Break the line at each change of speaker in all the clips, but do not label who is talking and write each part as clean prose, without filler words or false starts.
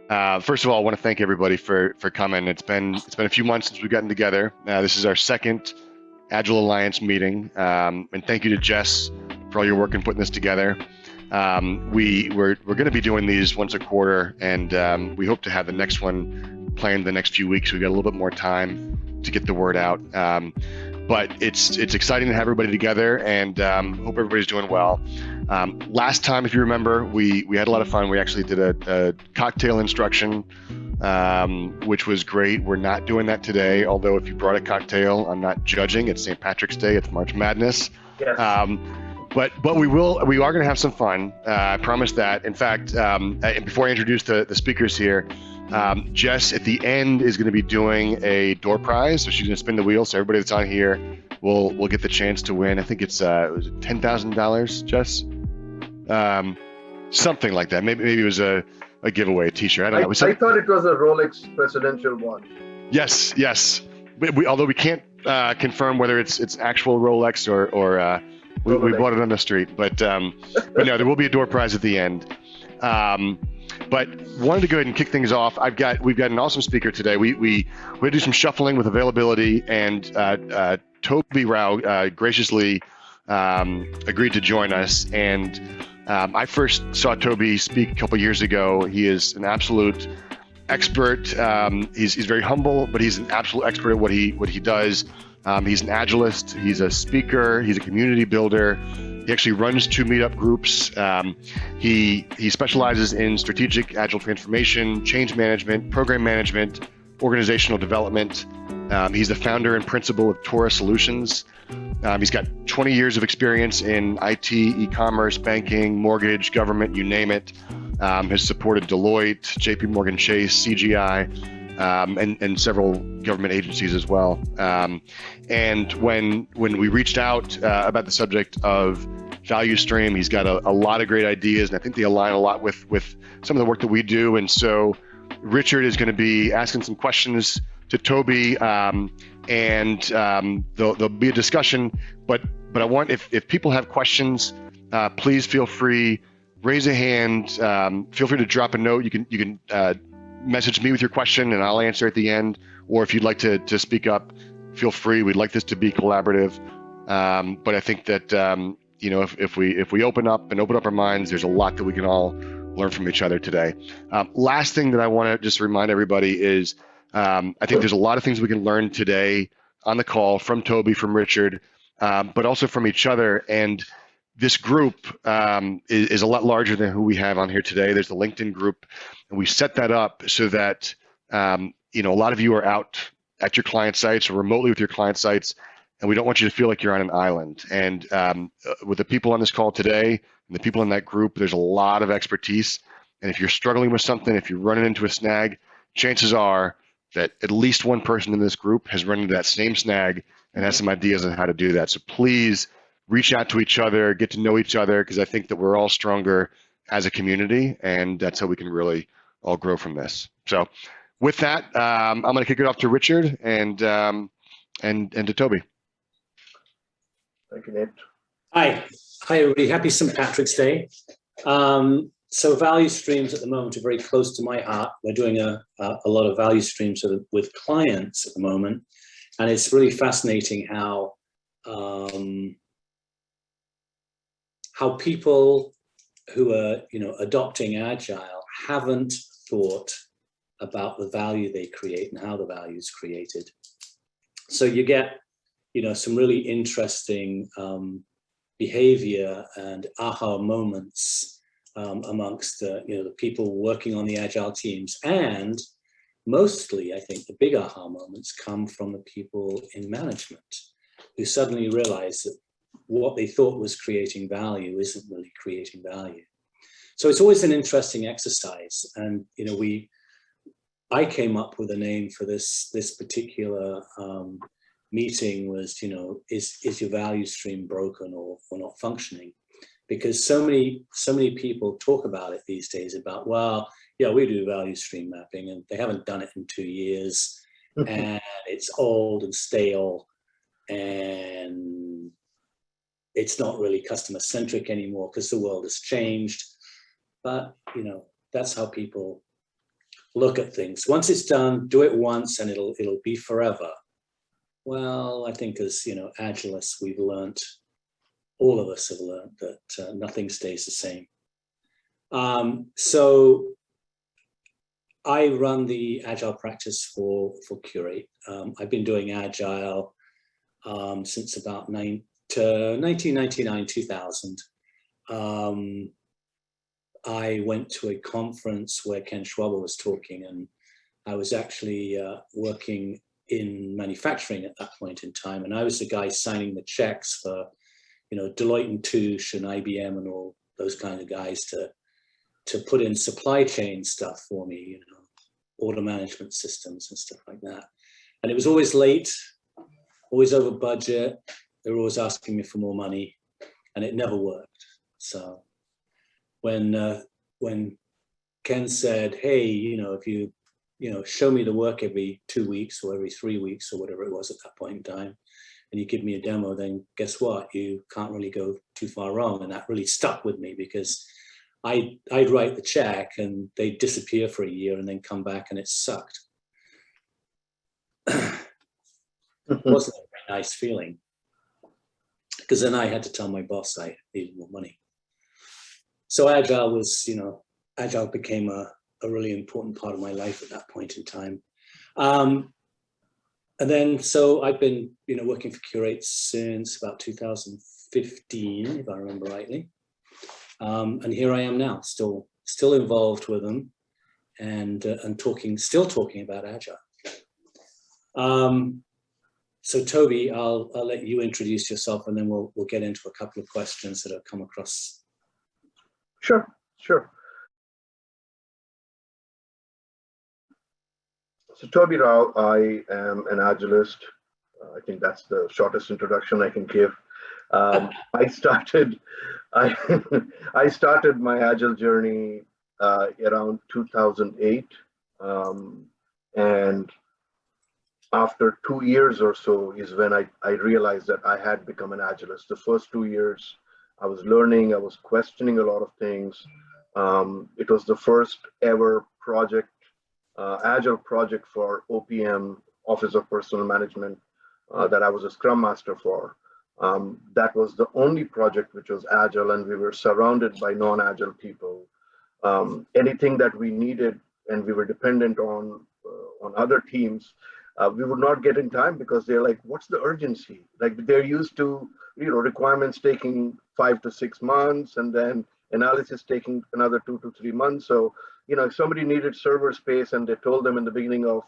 First of all, I want to thank everybody for coming. It's been a few months since we've gotten together. This is our second Agile Alliance meeting, and thank you to Jess for all your work in putting this together. We're going to be doing these once a quarter, and we hope to have the next one planned the next few weeks. We've got a little bit more time to get the word out, but it's exciting to have everybody together, and hope everybody's doing well. Last time, if you remember, we had a lot of fun. We actually did a cocktail instruction, which was great. We're not doing that today, although if you brought a cocktail, I'm not judging. It's St. Patrick's Day. It's March Madness.
Yes.
But we are going to have some fun. I promise that. In fact, before I introduce the speakers here, Jess at the end is going to be doing a door prize. So she's going to spin the wheel. So everybody that's on here will get the chance to win. I think it's was it $10,000, Jess? Something like that. Maybe it was a giveaway, a T-shirt. I don't know.
I thought it was a Rolex presidential watch.
Yes. Although we can't confirm whether it's actual Rolex or we bought it on the street. But no, there will be a door prize at the end. But wanted to go ahead and kick things off. We've got an awesome speaker today. We do some shuffling with availability, and Toby Rao graciously agreed to join us. And I first saw Toby speak a couple years ago. He is an absolute expert. He's very humble, but he's an absolute expert at what he does. He's an agilist. He's a speaker. He's a community builder. He actually runs 2 meetup groups. He specializes in strategic agile transformation, change management, program management, organizational development. He's the founder and principal of Tora Solutions. He's got 20 years of experience in IT, e-commerce, banking, mortgage, government, you name it. Has supported Deloitte, JP Morgan Chase, CGI, and several government agencies as well. And when we reached out about the subject of value stream, he's got a lot of great ideas, and I think they align a lot with some of the work that we do. And so Richard is going to be asking some questions to Toby, and there'll be a discussion. But I want, if people have questions, please feel free, raise a hand. Feel free to drop a note. You can message me with your question, and I'll answer at the end. Or if you'd like to speak up, feel free. We'd like this to be collaborative. But I think that if we open up our minds, there's a lot that we can all learn from each other today. Last thing that I want to just remind everybody is, I think there's a lot of things we can learn today on the call from Toby, from Richard, but also from each other. And this group is a lot larger than who we have on here today. There's the LinkedIn group, and we set that up so that a lot of you are out at your client sites or remotely with your client sites, and we don't want you to feel like you're on an island. And with the people on this call today and the people in that group, there's a lot of expertise. And if you're struggling with something, if you're running into a snag, chances are that at least one person in this group has run into that same snag and has some ideas on how to do that. So please reach out to each other, get to know each other, because I think that we're all stronger as a community, and that's how we can really all grow from this. So with that, I'm going to kick it off to Richard and to Toby.
Thank you, Nate.
Hi everybody. Happy St. Patrick's Day. So value streams at the moment are very close to my heart. We're doing a lot of value streams with clients at the moment, and it's really fascinating how people who are adopting Agile haven't thought about the value they create and how the value is created. So you get some really interesting behavior and aha moments amongst the people working on the Agile teams. And mostly, I think the big aha moments come from the people in management who suddenly realize that what they thought was creating value isn't really creating value. So it's always an interesting exercise. And I came up with a name for this particular meeting was, is your value stream broken or not functioning? Because so many people talk about it these days about, well, yeah, we do value stream mapping and they haven't done it in 2 years and it's old and stale and it's not really customer centric anymore because the world has changed. But, that's how people look at things. Once it's done, do it once and it'll be forever. Well, I think as, Agilists, we've learned, all of us have learned that nothing stays the same. So I run the Agile practice for Curate. I've been doing Agile since about 1999, 2000. I went to a conference where Ken Schwaber was talking, and I was actually working in manufacturing at that point in time. And I was the guy signing the checks for, Deloitte and Touche and IBM and all those kind of guys to put in supply chain stuff for me, order management systems and stuff like that. And it was always late, always over budget. They were always asking me for more money, and it never worked. So when Ken said, hey, if you, show me the work every 2 weeks or every 3 weeks or whatever it was at that point in time, and you give me a demo, then guess what? You can't really go too far wrong. And that really stuck with me, because I'd write the check and they'd disappear for a year and then come back and it sucked. It wasn't a very nice feeling, because then I had to tell my boss I needed more money. So Agile was, Agile became a really important part of my life at that point in time. And then, so I've been, working for Curate since about 2015, if I remember rightly. And here I am now, still involved with them, and still talking about Agile. So Toby, I'll let you introduce yourself, and then we'll get into a couple of questions that have come across.
Sure. So Toby Rao, I am an Agilist. I think that's the shortest introduction I can give. I started my Agile journey around 2008, and after 2 years or so is when I realized that I had become an Agilist. The first 2 years, I was learning, I was questioning a lot of things. It was the first ever project, Agile project for OPM, Office of Personal Management, that I was a Scrum Master for. That was the only project which was Agile, and we were surrounded by non-Agile people. Anything that we needed and we were dependent on other teams, we would not get in time, because they're like, what's the urgency? Like, they're used to, requirements taking 5 to 6 months, and then analysis taking another 2 to 3 months. So, if somebody needed server space and they told them in the beginning of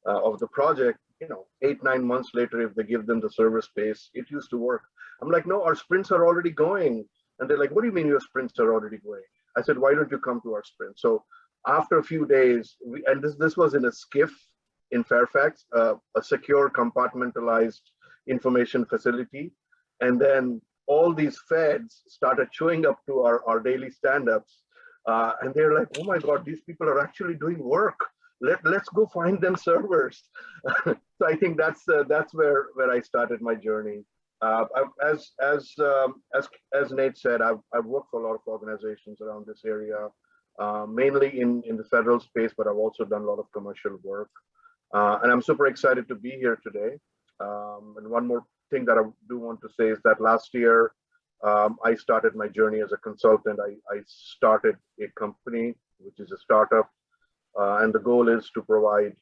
the project, 8, 9 months later, if they give them the server space, it used to work. I'm like, no, our sprints are already going. And they're like, what do you mean your sprints are already going? I said, why don't you come to our sprint? So after a few days, and this was in a skiff in Fairfax, a secure compartmentalized information facility. And then all these feds started showing up to our daily stand-ups. And they're like, oh my God, these people are actually doing work. Let's go find them servers. So I think that's where I started my journey. As Nate said, I've worked for a lot of organizations around this area, mainly in the federal space, but I've also done a lot of commercial work. And I'm super excited to be here today. And one more thing that I do want to say is that last year, I started my journey as a consultant. I started a company, which is a startup, and the goal is to provide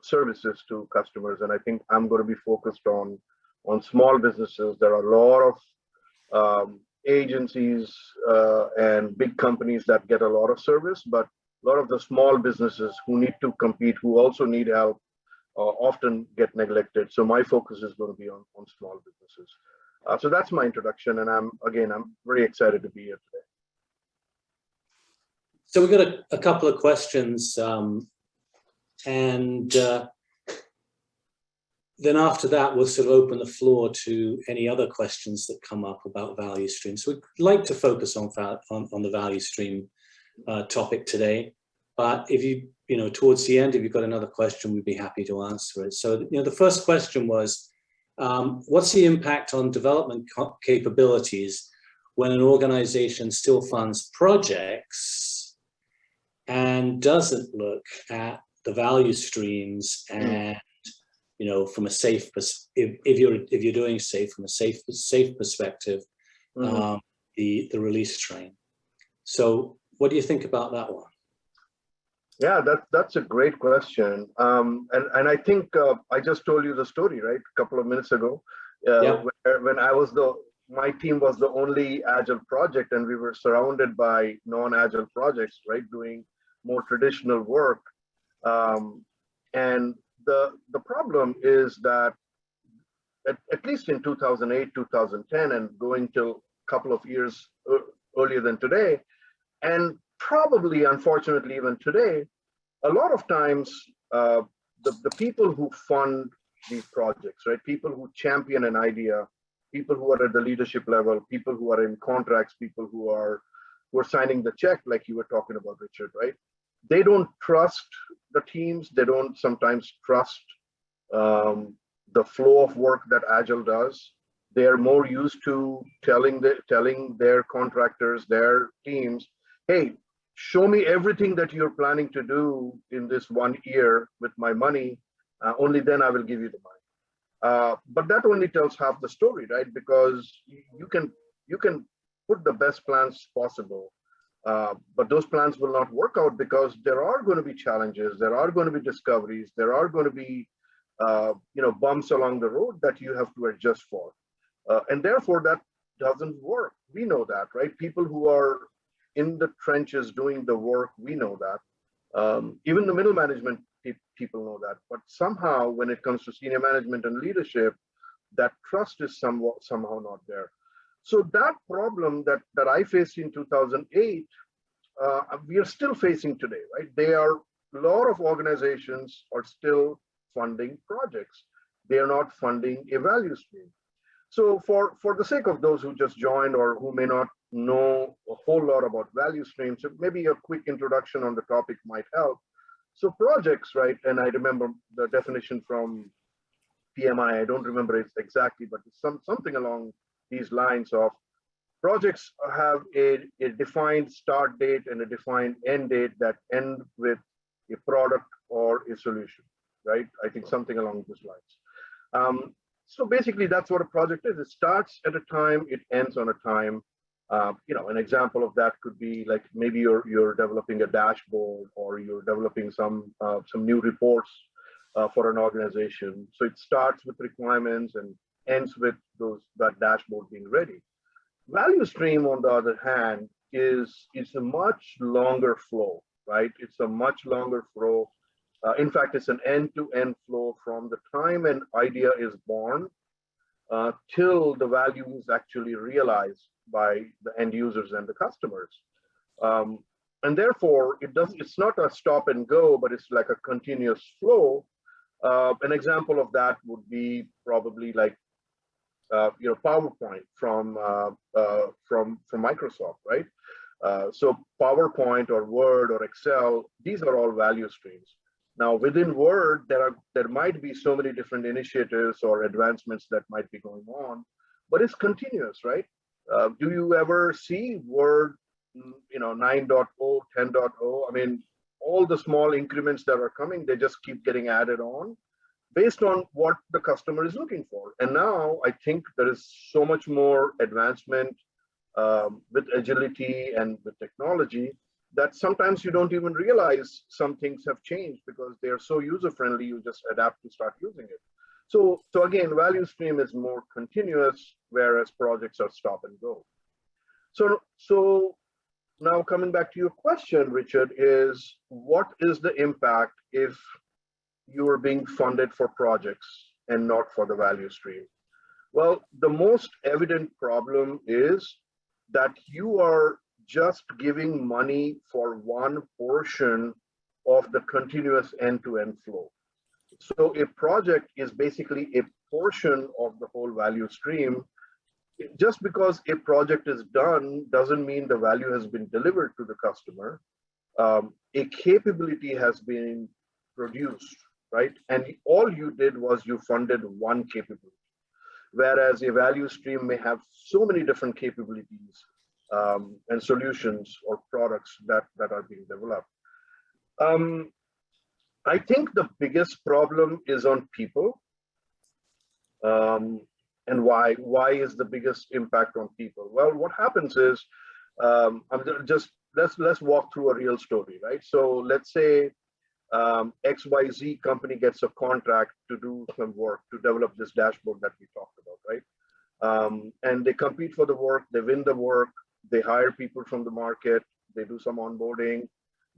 services to customers. And I think I'm going to be focused on small businesses. There are a lot of agencies and big companies that get a lot of service, but a lot of the small businesses who need to compete, who also need help, often get neglected. So my focus is going to be on small businesses. So that's my introduction, and I'm very excited to be here today.
So we've got a couple of questions, and then after that, we'll sort of open the floor to any other questions that come up about value streams. So we'd like to focus on the value stream topic today, but if towards the end, if you've got another question, we'd be happy to answer it. So the first question was, what's the impact on development capabilities when an organization still funds projects and doesn't look at the value streams and, from a safe, if you're doing safe, from a safe perspective, the release train. So what do you think about that one?
Yeah, that's a great question. And I think I just told you the story, right? A couple of minutes ago, when my team was the only Agile project, and we were surrounded by non-Agile projects, right? Doing more traditional work. And the problem is that at least in 2008, 2010, and going till a couple of years earlier than today, and probably, unfortunately, even today, a lot of times, the people who fund these projects, right? People who champion an idea, people who are at the leadership level, people who are in contracts, people who are signing the check, like you were talking about, Richard, right? They don't trust the teams. They don't sometimes trust the flow of work that Agile does. They are more used to telling their contractors, their teams, hey, show me everything that you're planning to do in this 1 year with my money. Only then I will give you the money. But that only tells half the story, right? Because you can put the best plans possible, but those plans will not work out because there are going to be challenges, there are going to be discoveries, there are going to be bumps along the road that you have to adjust for, and therefore that doesn't work. We know that, right? People who are in the trenches doing the work, we know that. Even the middle management people know that. But somehow, when it comes to senior management and leadership, that trust is somehow not there. So that problem that I faced in 2008, we are still facing today, right? A lot of organizations are still funding projects. They are not funding a value stream. So for the sake of those who just joined or who may not know a whole lot about value streams, maybe a quick introduction on the topic might help. So projects, right? And I remember the definition from PMI. I don't remember it exactly, but something along these lines of projects have a defined start date and a defined end date that end with a product or a solution, right? I think something along those lines. So basically, that's what a project is. It starts at a time, it ends on a time. An example of that could be like maybe you're developing a dashboard or you're developing some new reports for an organization. So it starts with requirements and ends with that dashboard being ready. Value stream, on the other hand, it's a much longer flow, right? It's a much longer flow. In fact, it's an end-to-end flow from the time an idea is born till the value is actually realized by the end users and the customers. And therefore, it's not a stop and go, but it's like a continuous flow. An example of that would be probably like PowerPoint from Microsoft, right? So PowerPoint or Word or Excel, these are all value streams. Now, within Word, there might be so many different initiatives or advancements that might be going on, but it's continuous, right? Do you ever see Word, 9.0, 10.0? I mean, all the small increments that are coming, they just keep getting added on based on what the customer is looking for. And now I think there is so much more advancement with agility and with technology that sometimes you don't even realize some things have changed because they are so user-friendly, you just adapt to start using it. So again, value stream is more continuous, whereas projects are stop and go. So now coming back to your question, Richard, is what is the impact if you are being funded for projects and not for the value stream? Well, the most evident problem is that you are just giving money for one portion of the continuous end-to-end flow. So a project is basically a portion of the whole value stream. Just because a project is done doesn't mean the value has been delivered to the customer. A capability has been produced, right? And all you did was you funded one capability, whereas a value stream may have so many different capabilities and solutions or products that are being developed. I think the biggest problem is on people. And why is the biggest impact on people? Well, what happens is, let's walk through a real story, right? So let's say XYZ company gets a contract to do some work to develop this dashboard that we talked about, right? And they compete for the work, they win the work, they hire people from the market, they do some onboarding,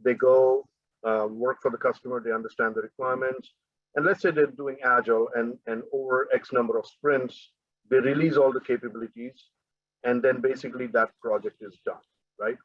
they go work for the customer, they understand the requirements. And let's say they're doing Agile, and over X number of sprints, they release all the capabilities, and then basically that project is done, right?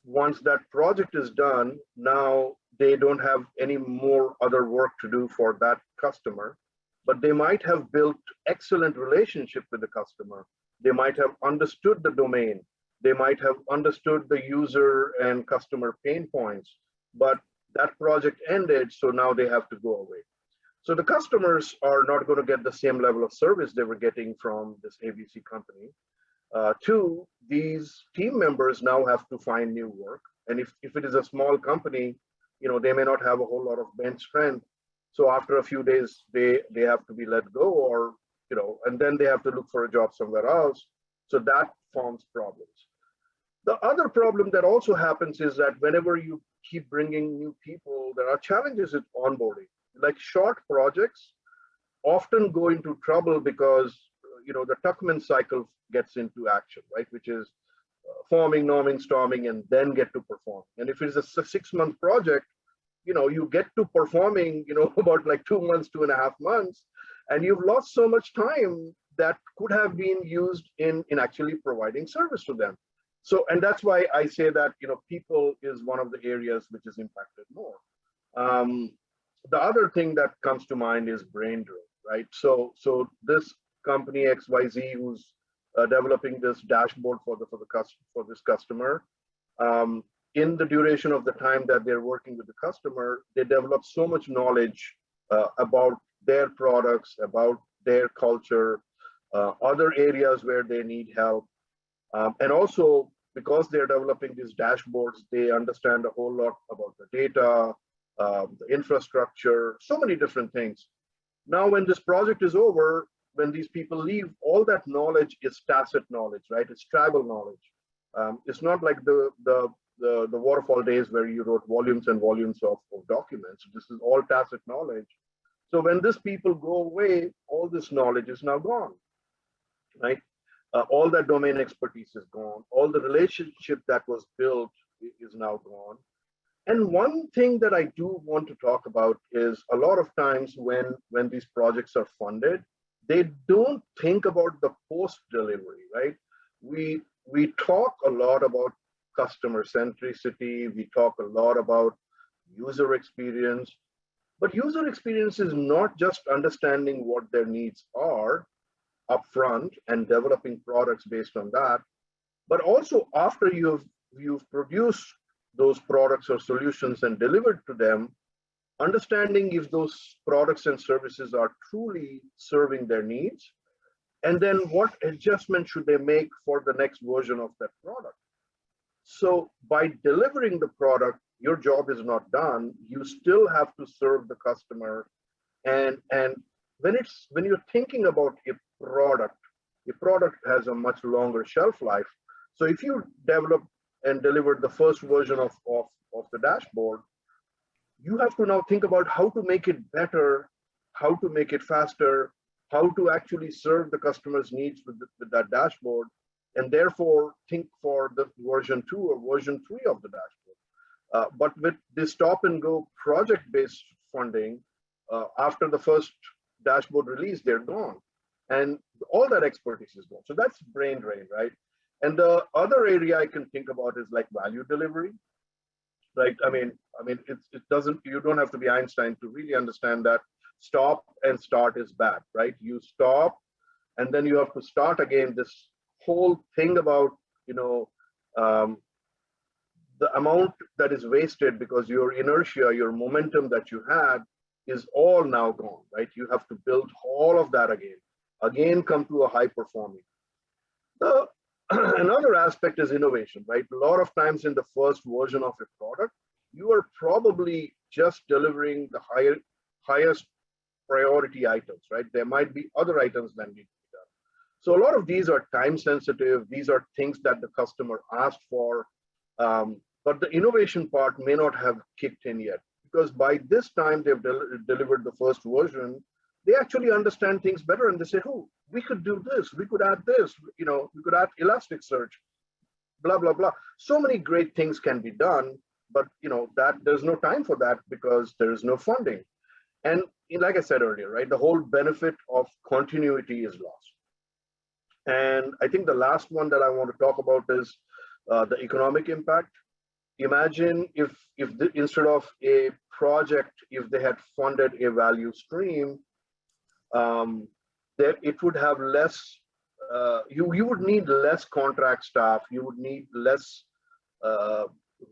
Once that project is done, now they don't have any more other work to do for that customer, but they might have built excellent relationship with the customer. They might have understood the domain. They might have understood the user and customer pain points, but that project ended, so now they have to go away. So the customers are not going to get the same level of service they were getting from this ABC company. Two, these team members now have to find new work. And if it is a small company, they may not have a whole lot of bench strength. So after a few days, they have to be let go, or, and then they have to look for a job somewhere else. So that forms problems. The other problem that also happens is that whenever you keep bringing new people, there are challenges with onboarding. Like short projects often go into trouble because the Tuckman cycle gets into action, right? Which is forming, norming, storming, and then get to perform. And if it's a 6-month project, you get to performing, about like 2 months, 2.5 months, and you've lost so much time that could have been used in actually providing service to them. So, and that's why I say that, people is one of the areas which is impacted more. The other thing that comes to mind is brain drain, right? So this company XYZ, who's developing this dashboard for this customer, in the duration of the time that they're working with the customer, they develop so much knowledge about their products, about their culture, other areas where they need help. And also, because they're developing these dashboards, they understand a whole lot about the data, the infrastructure, so many different things. Now, when this project is over, when these people leave, all that knowledge is tacit knowledge, right? It's tribal knowledge. It's not like the waterfall days where you wrote volumes and volumes of documents. This is all tacit knowledge. So when these people go away, all this knowledge is now gone, right? All that domain expertise is gone. All the relationship that was built is now gone. And one thing that I do want to talk about is a lot of times when these projects are funded, they don't think about the post-delivery, right? We talk a lot about customer centricity. We talk a lot about user experience. But user experience is not just understanding what their needs are upfront and developing products based on that, but also after you've produced those products or solutions and delivered to them, understanding if those products and services are truly serving their needs, and then what adjustment should they make for the next version of that product. So by delivering the product, your job is not done. You still have to serve the customer. And when you're thinking about a product has a much longer shelf life. So if you develop and deliver the first version of the dashboard, you have to now think about how to make it better, how to make it faster, how to actually serve the customer's needs with that dashboard, and therefore think for the version 2 or version 3 of the dashboard. But with this stop and go project-based funding, after the first dashboard release, they're gone. And all that expertise is gone. So that's brain drain, right? And the other area I can think about is like value delivery. Right? I mean, it doesn't, you don't have to be Einstein to really understand that stop and start is bad, right? You stop and then you have to start again. This whole thing about, the amount that is wasted because your inertia, your momentum that you had is all now gone, right? You have to build all of that again come to a high performing. another aspect is innovation, right? A lot of times in the first version of a product, you are probably just delivering the highest priority items, right? There might be other items that need to be done. So a lot of these are time sensitive. These are things that the customer asked for, but the innovation part may not have kicked in yet, because by this time they've delivered the first version, they actually understand things better, and they say, oh, we could do this, we could add this, you know, we could add Elasticsearch, blah, blah, blah. So many great things can be done, but you know, that there's no time for that because there is no funding. And like I said earlier, right, the whole benefit of continuity is lost. And I think the last one that I want to talk about is the economic impact. Imagine if instead of a project, if they had funded a value stream, that it would have less, you would need less contract staff, you would need less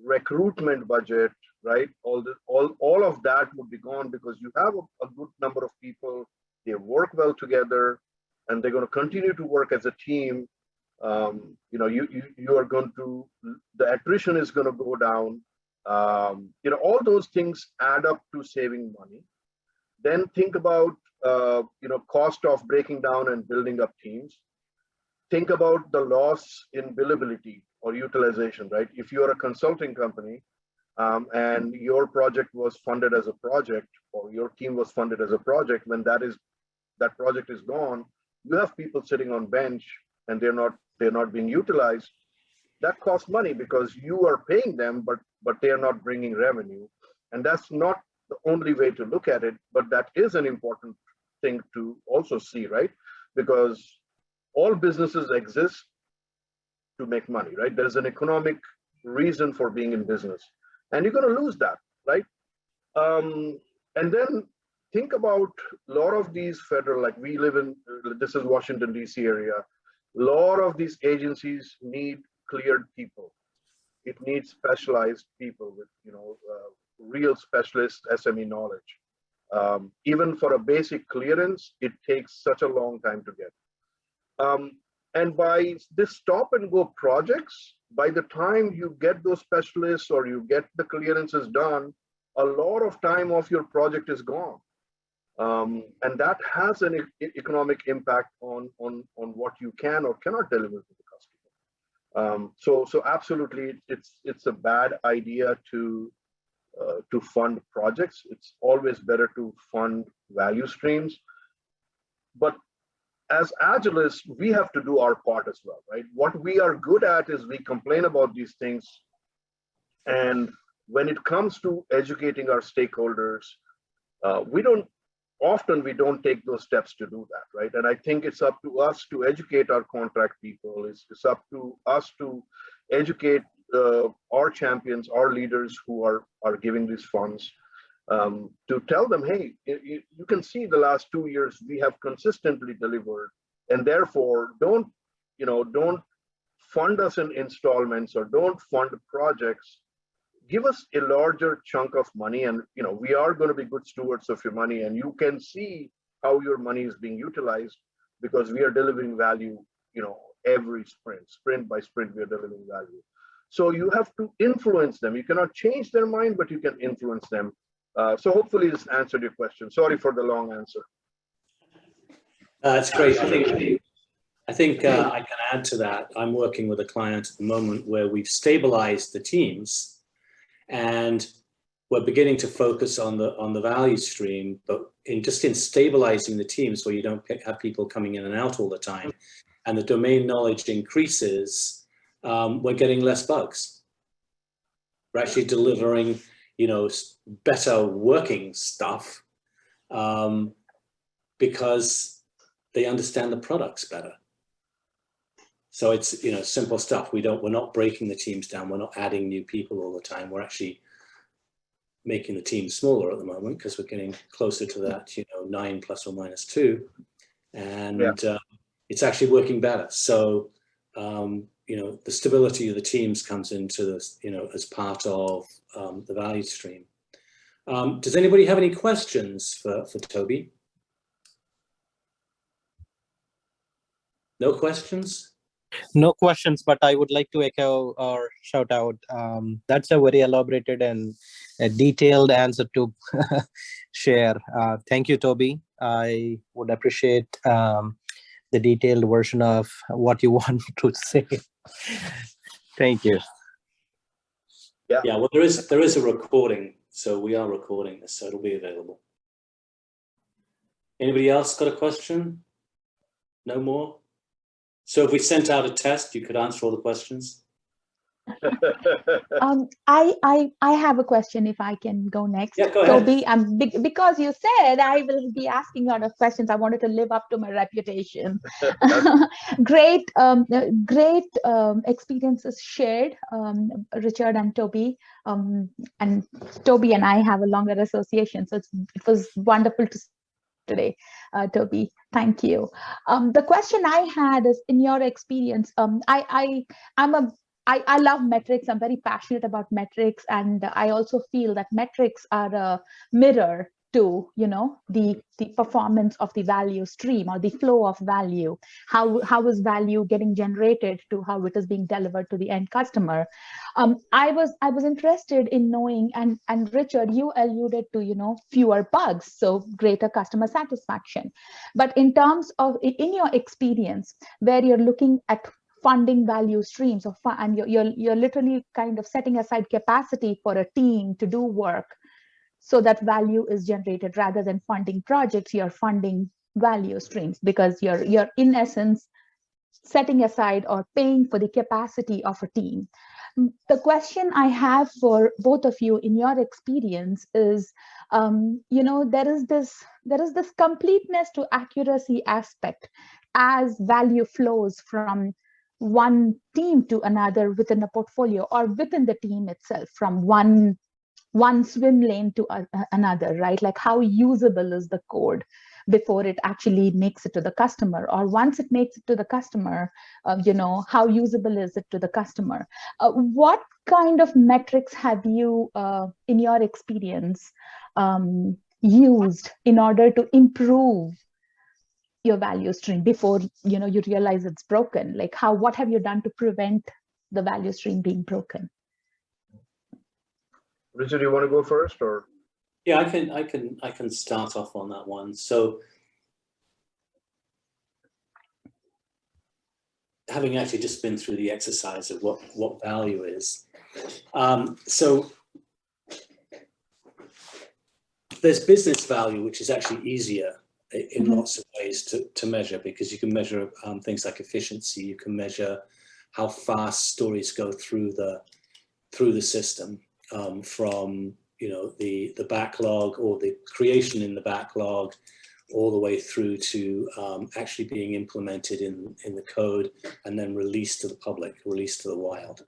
recruitment budget, right? All of that would be gone because you have a good number of people, they work well together, and they're going to continue to work as a team. You know, you are going to, the attrition is going to go down. You know, all those things add up to saving money. Then think about, you know, cost of breaking down and building up teams. Think about the loss in billability or utilization, right? If you're a consulting company and your project was funded as a project, or your team was funded as a project, when that project is gone, you have people sitting on bench and they're not being utilized. That costs money because you are paying them, but they are not bringing revenue. And that's not the only way to look at it, but that is an important thing to also see, right? Because all businesses exist to make money, right? There's an economic reason for being in business, and you're going to lose that, right? And then think about a lot of these federal, like we live in, this is Washington, D.C. area. A lot of these agencies need cleared people. It needs specialized people with, you know, real specialist SME knowledge. Even for a basic clearance, it takes such a long time to get. And by this stop and go projects, by the time you get those specialists or you get the clearances done, a lot of time of your project is gone. And that has an economic impact on what you can or cannot deliver to the customer. So absolutely, it's a bad idea to fund projects. It's always better to fund value streams. But as Agilists, we have to do our part as well, right? What we are good at is we complain about these things. And when it comes to educating our stakeholders, we don't take those steps to do that, right? And I think it's up to us to educate our contract people. It's up to us to educate our champions, our leaders who are giving these funds, to tell them, hey, you can see the last 2 years we have consistently delivered, and therefore don't fund us in installments or don't fund projects. Give us a larger chunk of money, and you know, we are going to be good stewards of your money, and you can see how your money is being utilized because we are delivering value, you know, every sprint by sprint, we are delivering value. So you have to influence them. You cannot change their mind, but you can influence them. So hopefully this answered your question. Sorry for the long answer.
That's great. I think I can add to that. I'm working with a client at the moment where we've stabilized the teams, and we're beginning to focus on the value stream, but in stabilizing the teams where you don't have people coming in and out all the time, and the domain knowledge increases, we're getting less bugs. We're actually delivering, you know, better working stuff because they understand the products better. So it's, you know, simple stuff. We're not breaking the teams down. We're not adding new people all the time. We're actually making the team smaller at the moment because we're getting closer to that, you know, 9 ± 2, and it's actually working better. So, you know, the stability of the teams comes into this, you know, as part of the value stream. Does anybody have any questions for Toby? No questions?
No questions, but I would like to echo or shout out. That's a very elaborated and a detailed answer to share. Thank you, Toby. I would appreciate the detailed version of what you want to say. Thank you.
Yeah, well, there is a recording, so we are recording this, so it'll be available. Anybody else got a question? No more? So if we sent out a test, you could answer all the questions?
I have a question if I can go next.
Yeah, go ahead.
Toby, because you said I will be asking a lot of questions, I wanted to live up to my reputation. Great experiences shared, Richard and Toby. And Toby and I have a longer association, so it was wonderful to today, Toby. Thank you. The question I had is, in your experience, I love metrics. I'm very passionate about metrics, and I also feel that metrics are a mirror to, the performance of the value stream or the flow of value. How is value getting generated to how it is being delivered to the end customer? I was interested in knowing, and Richard, you alluded to, fewer bugs, so greater customer satisfaction. But in terms of, in your experience, where you're looking at funding value streams and you're literally kind of setting aside capacity for a team to do work so that value is generated, rather than funding projects, you're funding value streams because you're in essence setting aside or paying for the capacity of a team. The question I have for both of you, in your experience, is there is this completeness to accuracy aspect as value flows from one team to another within a portfolio, or within the team itself, from one swim lane to another, right? Like, how usable is the code before it actually makes it to the customer, or once it makes it to the customer, how usable is it to the customer? What kind of metrics have you, in your experience, used in order to improve your value stream before you realize it's broken? Like, what have you done to prevent the value stream being broken?
Richard, do you want to go first, or?
Yeah, I can start off on that one. So, having actually just been through the exercise of what value is, so there's business value, which is actually easier in lots of ways to measure, because you can measure things like efficiency. You can measure how fast stories go through the system, from the backlog, or the creation in the backlog, all the way through to actually being implemented in the code and then released to the public, released to the wild.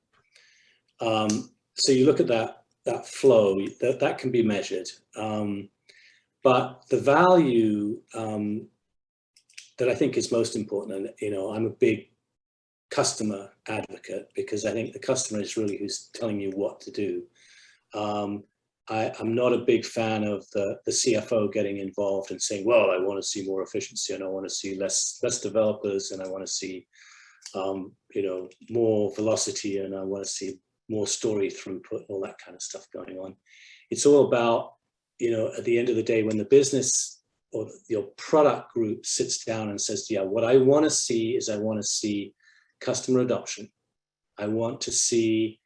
So you look at that flow, that can be measured. But the value that I think is most important, and I'm a big customer advocate, because I think the customer is really who's telling you what to do. I'm not a big fan of the CFO getting involved and saying, well, I want to see more efficiency, and I want to see less developers, and I want to see more velocity, and I want to see more story throughput, all that kind of stuff going on. It's all about, at the end of the day, when the business or your product group sits down and says, yeah, what I want to see is, I want to see customer adoption. I want to see,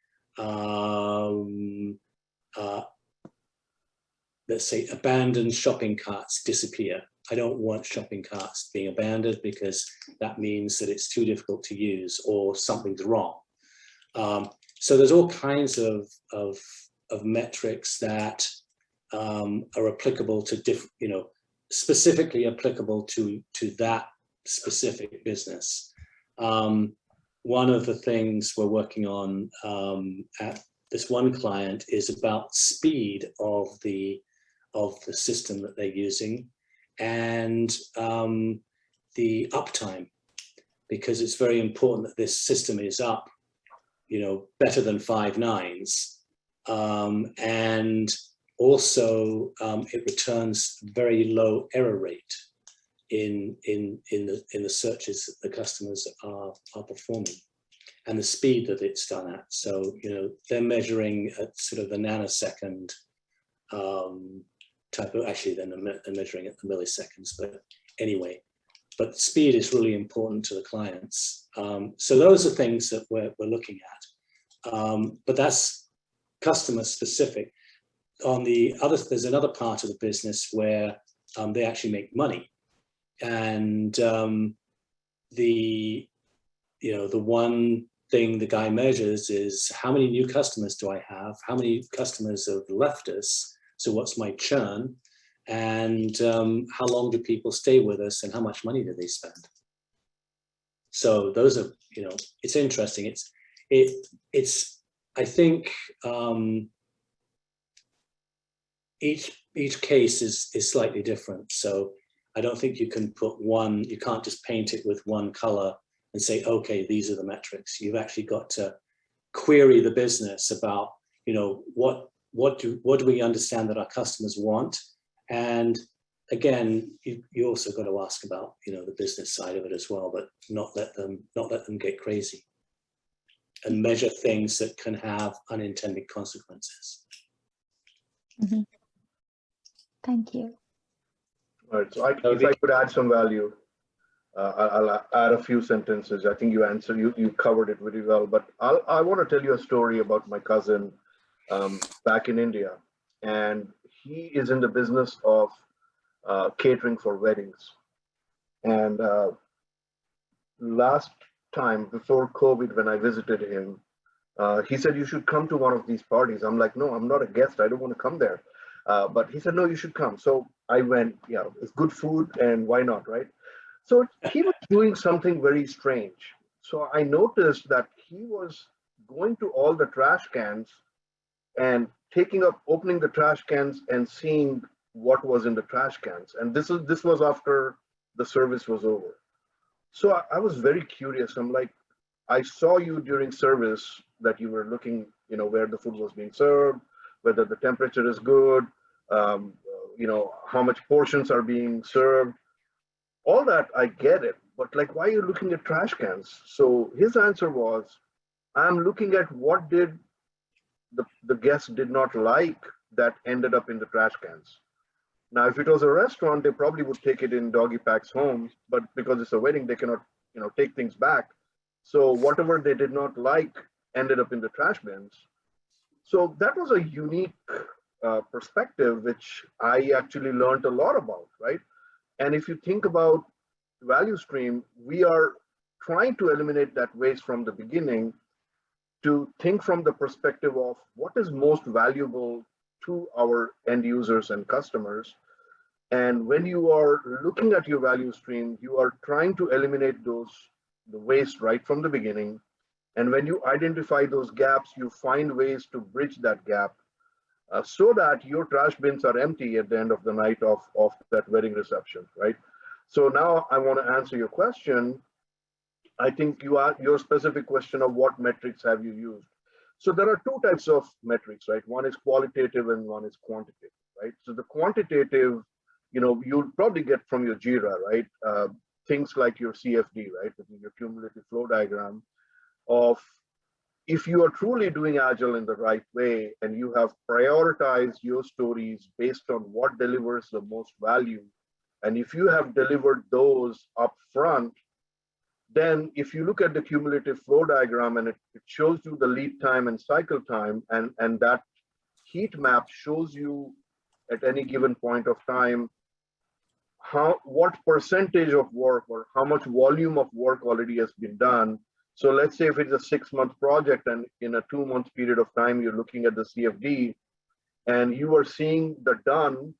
let's say, abandoned shopping carts disappear. I don't want shopping carts being abandoned, because that means that it's too difficult to use, or something's wrong. So there's all kinds of metrics that are applicable to specifically applicable to that specific business. One of the things we're working on at this one client is about speed of the system that they're using, and the uptime, because it's very important that this system is up, better than 5 nines, and also it returns very low error rate. in the searches that the customers are performing, and the speed that it's done at. So, you know, they're measuring at sort of the nanosecond type of, actually they're measuring at the milliseconds, but anyway, but speed is really important to the clients. So those are things that we're looking at, but that's customer specific. On the other, there's another part of the business where they actually make money, and the one thing the guy measures is how many new customers do I have, how many customers have left us, so what's my churn, and how long do people stay with us, and how much money do they spend. So those are, you know, it's interesting. It's I think each case is slightly different. So I don't think you can put one, you can't just paint it with one color and say, okay, these are the metrics. You've actually got to query the business about, you know, what do we understand that our customers want? And again, you also got to ask about, you know, the business side of it as well, but not let them get crazy and measure things that can have unintended consequences.
Mm-hmm. Thank you.
All right, so if I could add some value, I'll add a few sentences. I think you covered it very well, but I want to tell you a story about my cousin back in India, and he is in the business of catering for weddings. And last time before COVID, when I visited him, he said, you should come to one of these parties. I'm like, no, I'm not a guest. I don't want to come there. But he said, no, you should come. So I went, yeah, it's good food and why not, right? So he was doing something very strange. So I noticed that he was going to all the trash cans and opening the trash cans and seeing what was in the trash cans. And this was after the service was over. So I was very curious. I'm like, I saw you during service that you were looking, you know, where the food was being served, whether the temperature is good, you know, how much portions are being served. All that, I get it, but like, why are you looking at trash cans? So his answer was, I'm looking at what did the guests did not like that ended up in the trash cans. Now, if it was a restaurant, they probably would take it in doggy packs home, but because it's a wedding, they cannot, you know, take things back. So whatever they did not like ended up in the trash bins. So that was a unique perspective, which I actually learned a lot about, right? And if you think about value stream, we are trying to eliminate that waste from the beginning to think from the perspective of what is most valuable to our end users and customers. And when you are looking at your value stream, you are trying to eliminate the waste right from the beginning. And when you identify those gaps, you find ways to bridge that gap so that your trash bins are empty at the end of the night of that wedding reception, right? So now I want to answer your question. I think your specific question of what metrics have you used. So there are two types of metrics, right? One is qualitative and one is quantitative, right? So the quantitative, you know, you'll probably get from your JIRA, right? Things like your CFD, right? Your cumulative flow diagram of, if you are truly doing Agile in the right way and you have prioritized your stories based on what delivers the most value, and if you have delivered those up front, then if you look at the cumulative flow diagram and it shows you the lead time and cycle time, and that heat map shows you at any given point of time what percentage of work or how much volume of work already has been done. So let's say if it's a 6-month project and in a 2-month period of time, you're looking at the CFD and you are seeing the done,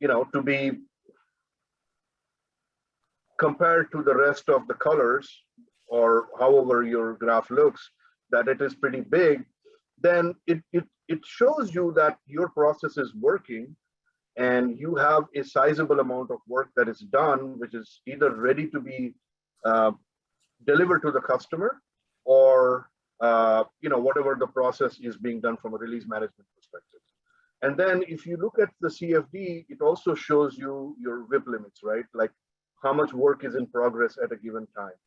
you know, to be compared to the rest of the colors or however your graph looks, that it is pretty big, then it shows you that your process is working and you have a sizable amount of work that is done, which is either ready to be delivered to the customer or you know, whatever the process is being done from a release management perspective. And then if you look at the CFD, it also shows you your WIP limits, right? Like how much work is in progress at a given time.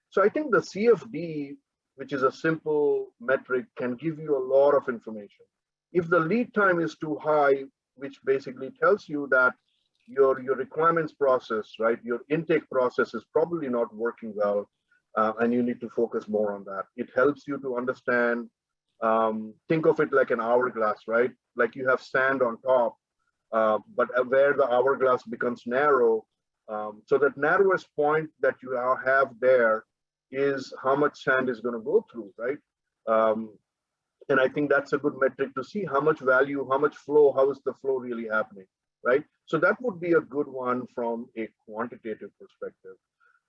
So I think the CFD, which is a simple metric, can give you a lot of information. If the lead time is too high, which basically tells you that your requirements process, right, your intake process is probably not working well, and you need to focus more on that. It helps you to understand, think of it like an hourglass, right? Like you have sand on top, but where the hourglass becomes narrow, so that narrowest point that you have there is how much sand is going to go through, right? And I think that's a good metric to see how much value, how much flow, how is the flow really happening, right? So that would be a good one from a quantitative perspective.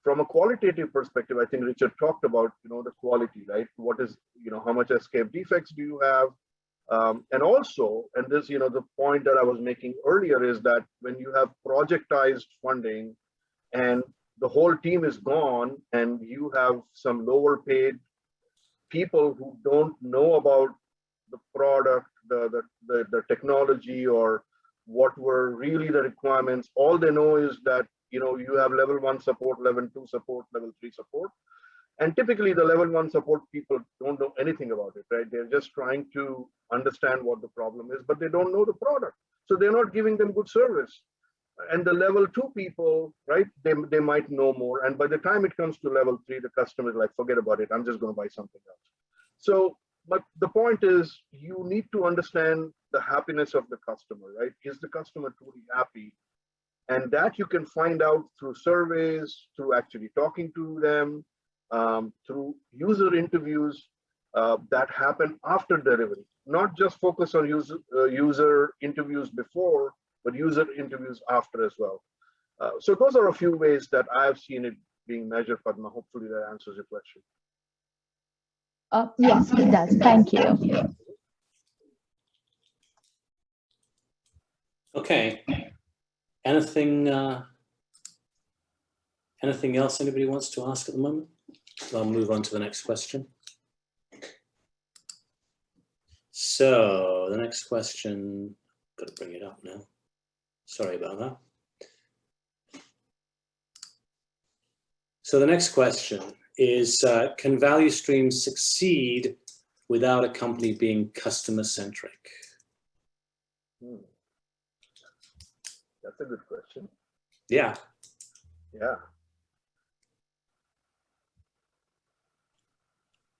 From a qualitative perspective, I think Richard talked about, the quality, right? What is, how much escape defects do you have? And also, and this, the point that I was making earlier is that when you have projectized funding and the whole team is gone and you have some lower paid people who don't know about the product, the technology, or what were really the requirements. All they know is that, you have level 1 support, level 2 support, level 3 support. And typically the level 1 support people don't know anything about it, right? They're just trying to understand what the problem is, but they don't know the product. So they're not giving them good service. And the level 2 people, right, they might know more. And by the time it comes to level 3, the customer is like, forget about it, I'm just going to buy something else. So, but the point is, you need to understand the happiness of the customer, right? Is the customer truly happy? And that you can find out through surveys, through actually talking to them, through user interviews that happen after delivery. Not just focus on user interviews before, but user interviews after as well. So those are a few ways that I've seen it being measured, Padma. Hopefully that answers your question.
Yes, it does. Thank you.
Okay. Anything else anybody wants to ask at the moment? I'll move on to the next question. So the next question, got to bring it up now. Sorry about that. So the next question is, can value streams succeed without a company being customer-centric?
That's a good question.
Yeah.
Yeah.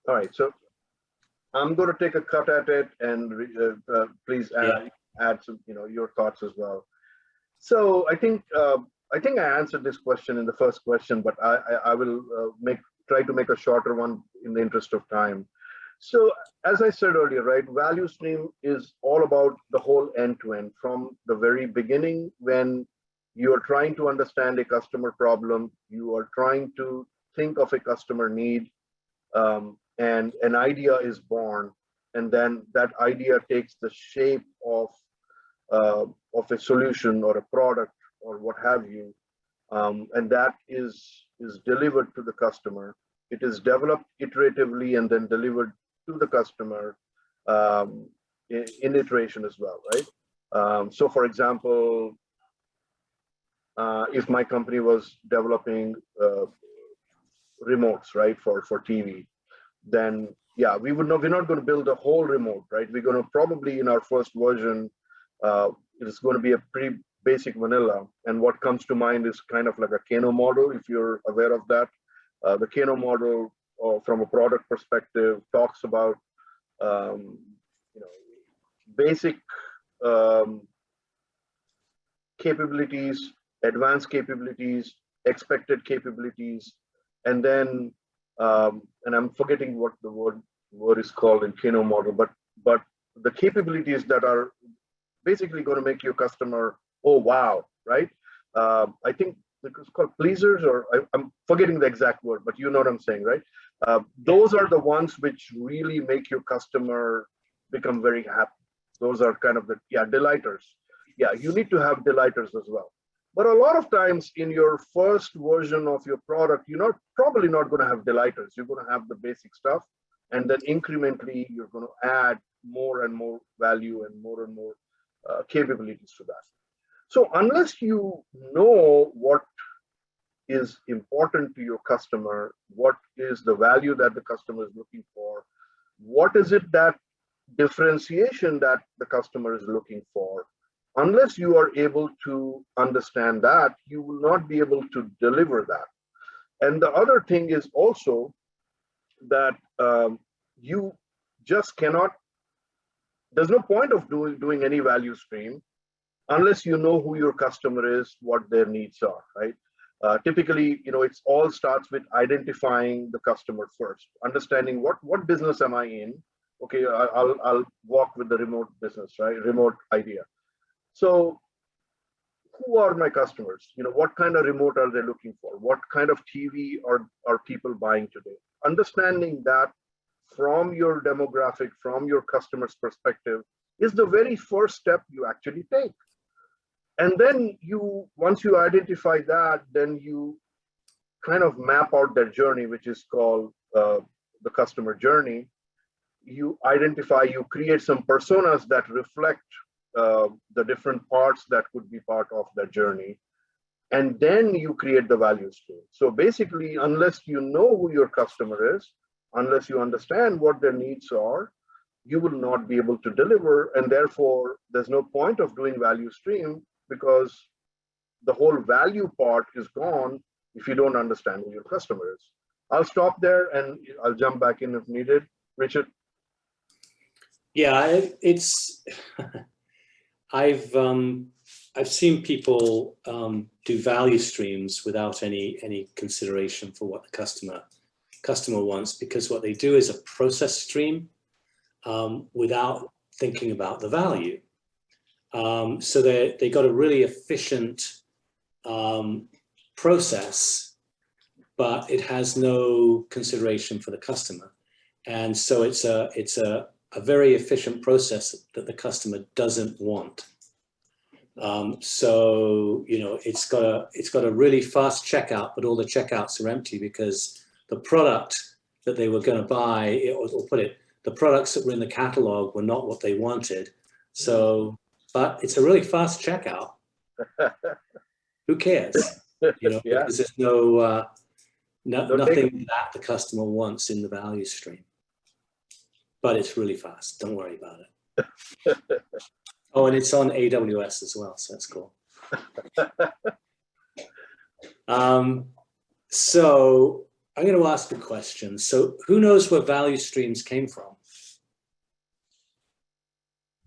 All right, so I'm going to take a cut at it, and please add some, your thoughts as well. So I think I answered this question in the first question, but I will try to make a shorter one in the interest of time. So as I said earlier, right, value stream is all about the whole end-to-end from the very beginning. When you are trying to understand a customer problem, you are trying to think of a customer need, and an idea is born, and then that idea takes the shape of a solution or a product or what have you, and that is delivered to the customer. It is developed iteratively and then delivered to the customer in iteration as well, right? So for example, if my company was developing remotes, right, for TV, then yeah, we're not going to build a whole remote, right? We're going to probably, in our first version, it's going to be a pretty basic vanilla. And what comes to mind is kind of like a Kano model, if you're aware of that. The Kano model, from a product perspective, talks about basic capabilities, advanced capabilities, expected capabilities, and then and I'm forgetting what the word is called in Kano model, but the capabilities that are basically going to make your customer, oh wow, right? I think it's called pleasers, or I'm forgetting the exact word, but you know what I'm saying, right? Those are the ones which really make your customer become very happy. Those are kind of the delighters. Yeah, you need to have delighters as well. But a lot of times in your first version of your product, you're probably not going to have delighters. You're going to have the basic stuff, and then incrementally you're going to add more and more value and more capabilities to that. So unless you know what is important to your customer, what is the value that the customer is looking for, what is it that differentiation that the customer is looking for, unless you are able to understand that, you will not be able to deliver that. And the other thing is also that you just cannot, there's no point of doing any value stream unless you know who your customer is, what their needs are, right? Typically, it's all starts with identifying the customer first, understanding what business am I in. Okay, I'll walk with the remote business, right? Remote idea. So who are my customers? What kind of remote are they looking for? What kind of TV are people buying today? Understanding that from your demographic, from your customer's perspective, is the very first step you actually take. And then once you identify that, then you kind of map out that journey, which is called the customer journey. You identify, you create some personas that reflect the different parts that could be part of that journey. And then you create the value stream. So basically, unless you know who your customer is, unless you understand what their needs are, you will not be able to deliver. And therefore, there's no point of doing value stream, because the whole value part is gone if you don't understand who your customer is. I'll stop there and I'll jump back in if needed. Richard?
Yeah, it's I've seen people do value streams without any consideration for what the customer wants, because what they do is a process stream without thinking about the value. So they got a really efficient process, but it has no consideration for the customer, and so it's a very efficient process that the customer doesn't want. So it's got a really fast checkout, but all the checkouts are empty because the product that they were going to buy, or the products that were in the catalog were not what they wanted. So, but it's a really fast checkout. Who cares?
Yeah.
Because there's nothing that the customer wants in the value stream. But it's really fast. Don't worry about it. Oh, and it's on AWS as well, so that's cool. So I'm going to ask a question. So who knows where value streams came from?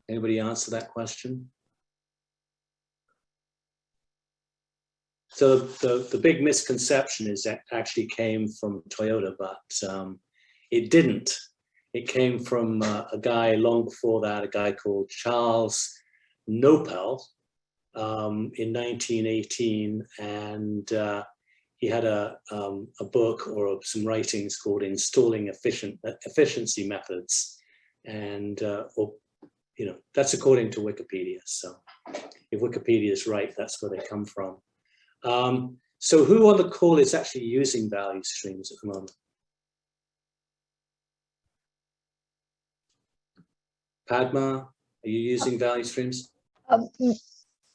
Anybody answer that question? So the big misconception is that actually came from Toyota, but it didn't. It came from a guy long before that, a guy called Charles Nopel in 1918, and he had a book or some writings called Installing Efficiency Methods, and that's according to Wikipedia. So if Wikipedia is right, that's where they come from. So who on the call is actually using value streams at the moment? Padma, are you using value streams?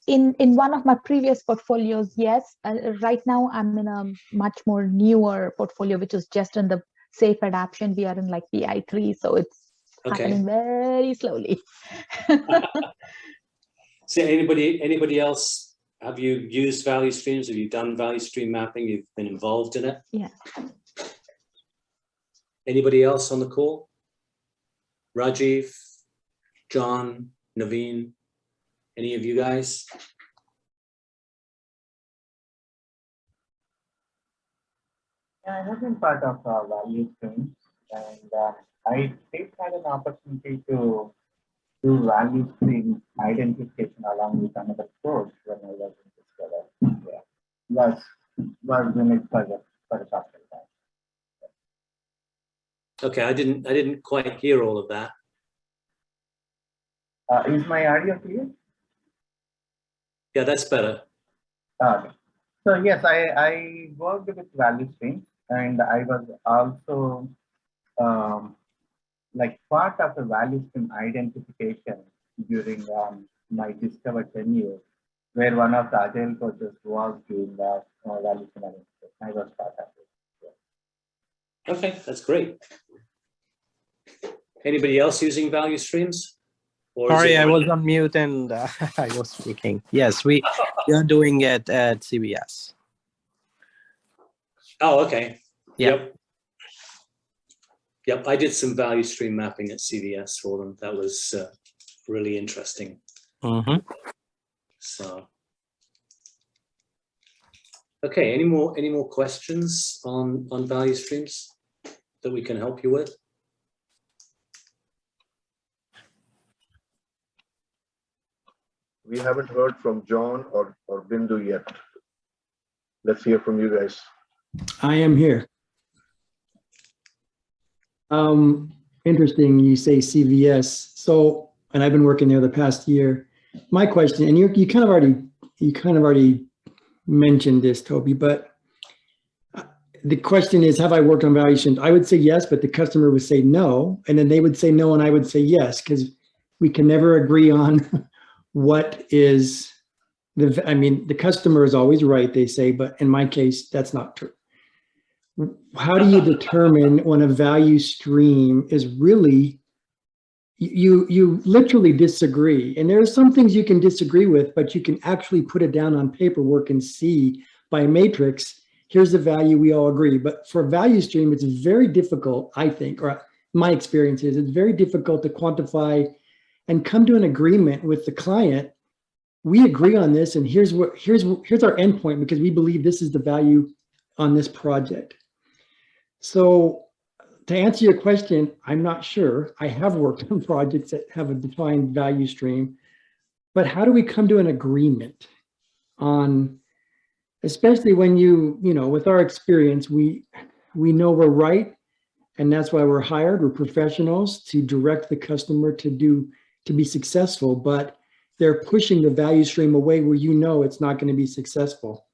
In one of my previous portfolios, yes. Right now, I'm in a much more newer portfolio, which is just in the safe adoption. We are in like PI3, so it's happening very slowly.
So anybody else? Have you used value streams? Have you done value stream mapping? You've been involved in it?
Yeah.
Anybody else on the call? Rajiv, John, Naveen, any of you guys?
Yeah, I have been part of value streams, and I did have an opportunity to do value stream identification along with another course when I was in this level. Yeah, was doing it for a short time.
Okay, I didn't quite hear all of that.
Is my audio clear?
Yeah, that's better.
Okay. So yes, I worked with value streams, and I was also like part of the value stream identification during my Discover tenure, where one of the Agile coaches was doing that value stream analysis. I was part of it. Yeah.
Okay, that's great. Anybody else using value streams? Or is
Sorry,
it
I was on mute and I was speaking. Yes, we are doing it at CBS.
Oh, okay.
Yeah.
Yep. Yep, I did some value stream mapping at CVS for them. That was really interesting.
Mm-hmm.
So, okay, any more questions on value streams that we can help you with?
We haven't heard from John or Bindu yet. Let's hear from you guys.
I am here. Interesting you say CVS. So, and I've been working there the past year. My question, and you kind of already mentioned this, Toby, but the question is, have I worked on value streams? I would say yes, but the customer would say no, and then they would say no, and I would say yes, because we can never agree on what is the customer is always right, they say, but in my case, that's not true. How do you determine when a value stream is really, you literally disagree? And there are some things you can disagree with, but you can actually put it down on paperwork and see by a matrix, here's the value we all agree. But for a value stream, it's very difficult, I think, or my experience is, it's very difficult to quantify and come to an agreement with the client. We agree on this, and here's our endpoint because we believe this is the value on this project. So to answer your question, I'm not sure. I have worked on projects that have a defined value stream, but how do we come to an agreement on, especially when with our experience, we know we're right, and that's why we're hired. We're professionals to direct the customer to be successful, but they're pushing the value stream away where it's not going to be successful.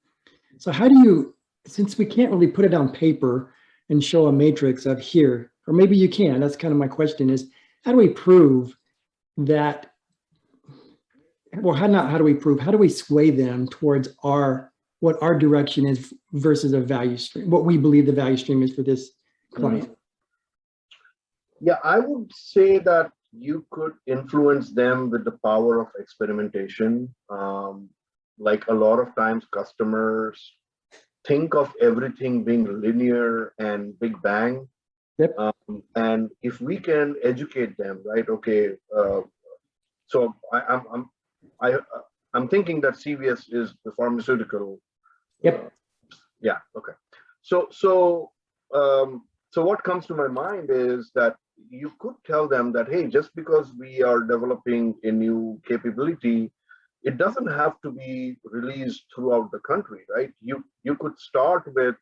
So how do you, since we can't really put it on paper and show a matrix of here, or maybe you can, that's kind of my question is, how do we prove that, well, how do we sway them towards what our direction is versus a value stream, what we believe the value stream is for this client?
Yeah, I would say that you could influence them with the power of experimentation. Like a lot of times customers think of everything being linear and big bang.
Yep.
And if we can educate them, right? Okay. So I'm thinking that CVS is the pharmaceutical.
Yep.
Yeah. Okay. So what comes to my mind is that you could tell them that, hey, just because we are developing a new capability, it doesn't have to be released throughout the country, right? You could start with,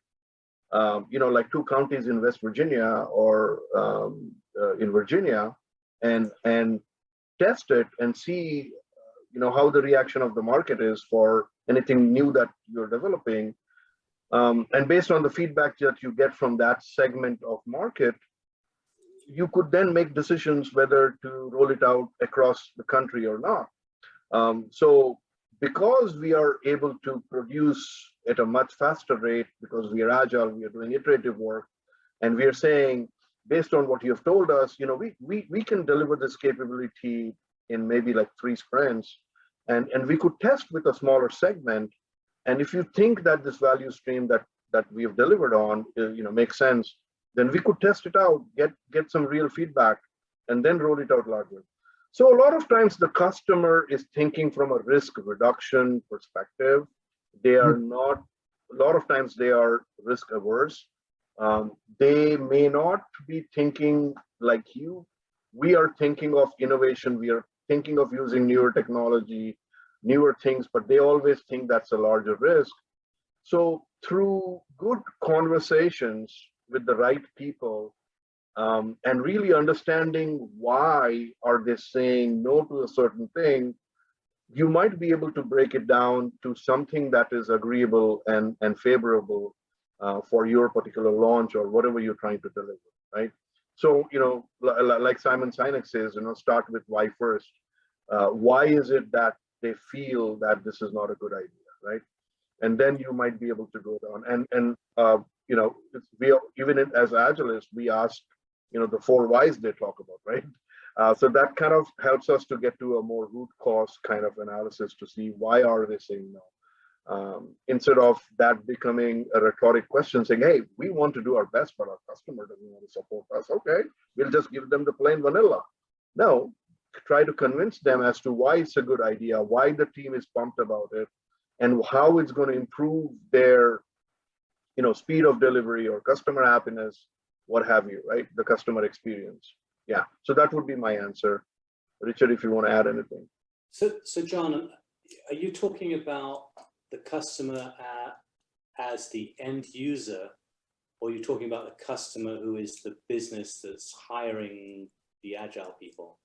like 2 counties in West Virginia or in Virginia, and test it and see, how the reaction of the market is for anything new that you're developing. And based on the feedback that you get from that segment of market, you could then make decisions whether to roll it out across the country or not. So because we are able to produce at a much faster rate, because we are agile, we are doing iterative work, and we are saying, based on what you have told us, we can deliver this capability in maybe like 3 sprints, and we could test with a smaller segment. And if you think that this value stream that we have delivered on, makes sense, then we could test it out, get some real feedback, and then roll it out larger. So a lot of times the customer is thinking from a risk reduction perspective. They are not, a lot of times they are risk averse. They may not be thinking like you. We are thinking of innovation. We are thinking of using newer technology, newer things, but they always think that's a larger risk. So through good conversations with the right people, and really understanding why are they saying no to a certain thing, you might be able to break it down to something that is agreeable and favorable for your particular launch or whatever you're trying to deliver, right? So, like Simon Sinek says, start with why first. Why is it that they feel that this is not a good idea, right? And then you might be able to go down you know, even as Agilists, we ask, you know, the 4 whys they talk about, right? So that kind of helps us to get to a more root cause kind of analysis to see why are they saying no, instead of that becoming a rhetoric question saying, hey, we want to do our best, but our customer doesn't want to support us. Okay, we'll just give them the plain vanilla. No, try to convince them as to why it's a good idea, why the team is pumped about it, and how it's going to improve their, you know, speed of delivery or customer happiness, what have you, right? The customer experience. Yeah, so that would be my answer. Richard, if you want to add anything.
So John, are you talking about the customer as the end user, or are you talking about the customer who is the business that's hiring the Agile people?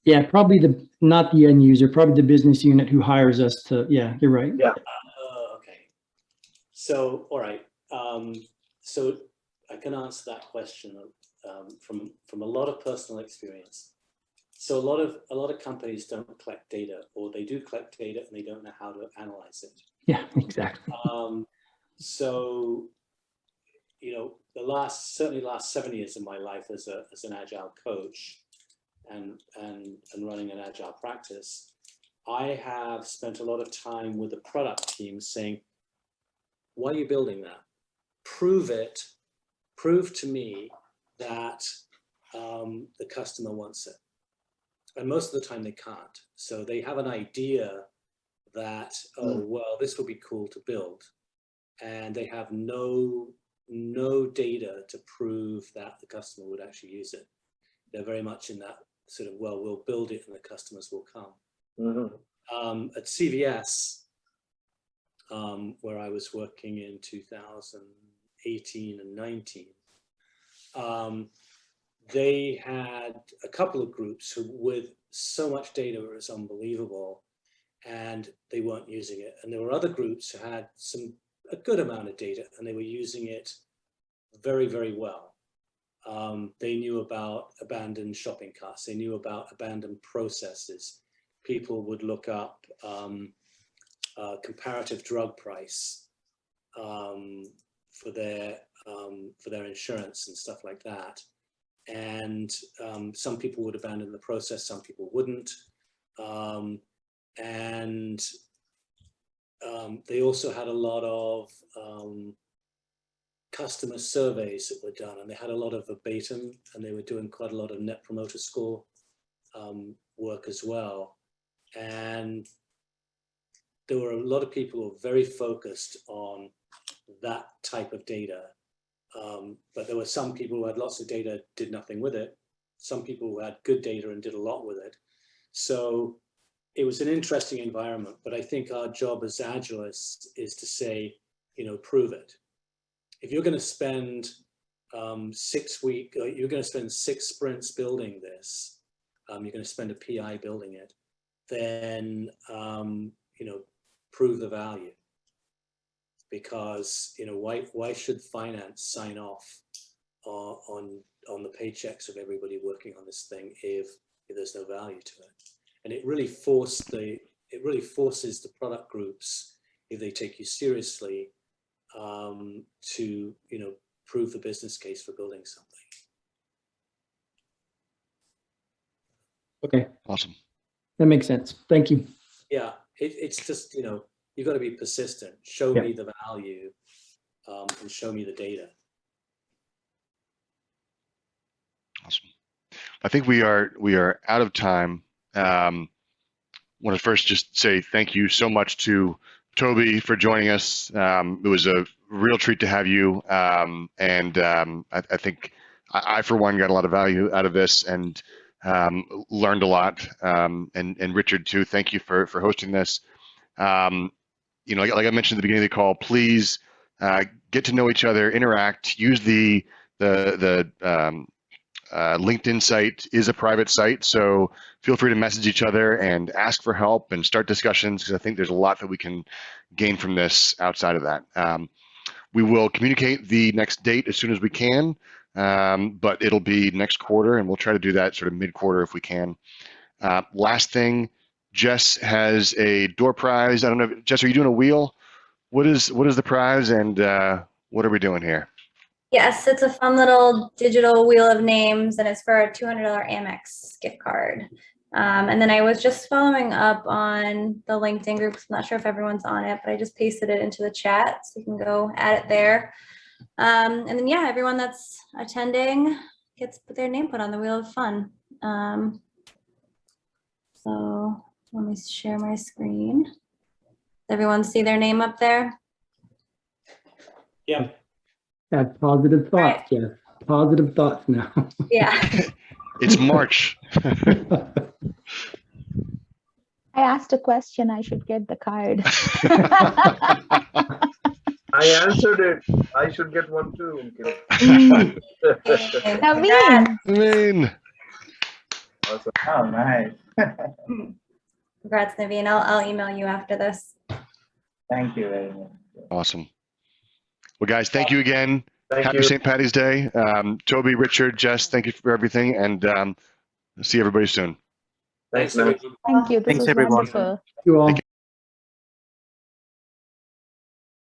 Yeah, probably not the end user, probably the business unit who hires us to, yeah, you're right.
Yeah.
Okay. So, all right. So I can answer that question from a lot of personal experience. So a lot of companies don't collect data, or they do collect data and they don't know how to analyze it.
Yeah, exactly.
So, you know, certainly last 7 years of my life as an Agile coach and running an Agile practice, I have spent a lot of time with the product team saying, why are you building that? Prove it. Prove to me that the customer wants it. And most of the time they can't. So they have an idea that, oh, well, this would be cool to build. And they have no data to prove that the customer would actually use it. They're very much in that sort of, well, we'll build it and the customers will come. Mm-hmm. At CVS, where I was working in 2018 and 19, they had a couple of groups who, with so much data, it was unbelievable, and they weren't using it. And there were other groups who had a good amount of data, and they were using it very, very well. They knew about abandoned shopping carts. They knew about abandoned processes. People would look up comparative drug price for their insurance and stuff like that. And some people would abandon the process, some people wouldn't. And they also had a lot of customer surveys that were done, and they had a lot of verbatim, and they were doing quite a lot of net promoter score work as well. And there were a lot of people who were very focused on that type of data. But there were some people who had lots of data, did nothing with it. Some people who had good data and did a lot with it. So it was an interesting environment, but I think our job as Agilists is to say, you know, prove it. If you're going to spend 6 weeks, you're going to spend 6 sprints building this, you're going to spend a PI building it, then, you know, prove the value. Because, you know, why should finance sign off on the paychecks of everybody working on this thing if there's no value to it? And it really forces the product groups, if they take you seriously, to, you know, prove the business case for building something.
Okay.
Awesome.
That makes sense. Thank you.
Yeah, it's just, you know, you've got to be persistent. Show me the value, and show me the data.
Awesome. I think we are out of time. I want to first just say thank you so much to Toby for joining us. It was a real treat to have you, and I think I for one got a lot of value out of this and learned a lot. And Richard too. Thank you for hosting this. You know, like I mentioned at the beginning of the call, please get to know each other, interact, use the LinkedIn site is a private site, so feel free to message each other and ask for help and start discussions, because I think there's a lot that we can gain from this outside of that. We will communicate the next date as soon as we can, but it'll be next quarter, and we'll try to do that sort of mid-quarter if we can. Last thing, Jess has a door prize. I don't know, Jess, are you doing a wheel? What is the prize, and what are we doing here?
Yes, it's a fun little digital wheel of names, and it's for a $200 Amex gift card. And then I was just following up on the LinkedIn group. I'm not sure if everyone's on it, but I just pasted it into the chat, so you can go add it there. And then, yeah, everyone that's attending gets their name put on the wheel of fun. So let me share my screen. Does everyone see their name up there?
Yeah.
That's positive thoughts,
Right.
Jeff. Positive thoughts now.
Yeah.
It's March.
I asked a question. I should get the card.
I answered it. I should get one too.
Naveen.
I mean,
Awesome.
Oh, nice.
Congrats, Naveen. I'll email you after this.
Thank you very much.
awesome. Well, guys, thank you again.
Thank
Happy
you.
St. Patty's Day. Toby, Richard, Jess, thank you for everything, and see everybody soon.
Thanks, man.
Thank you. This
Thanks,
was
everyone.
wonderful.
You all.
Take care.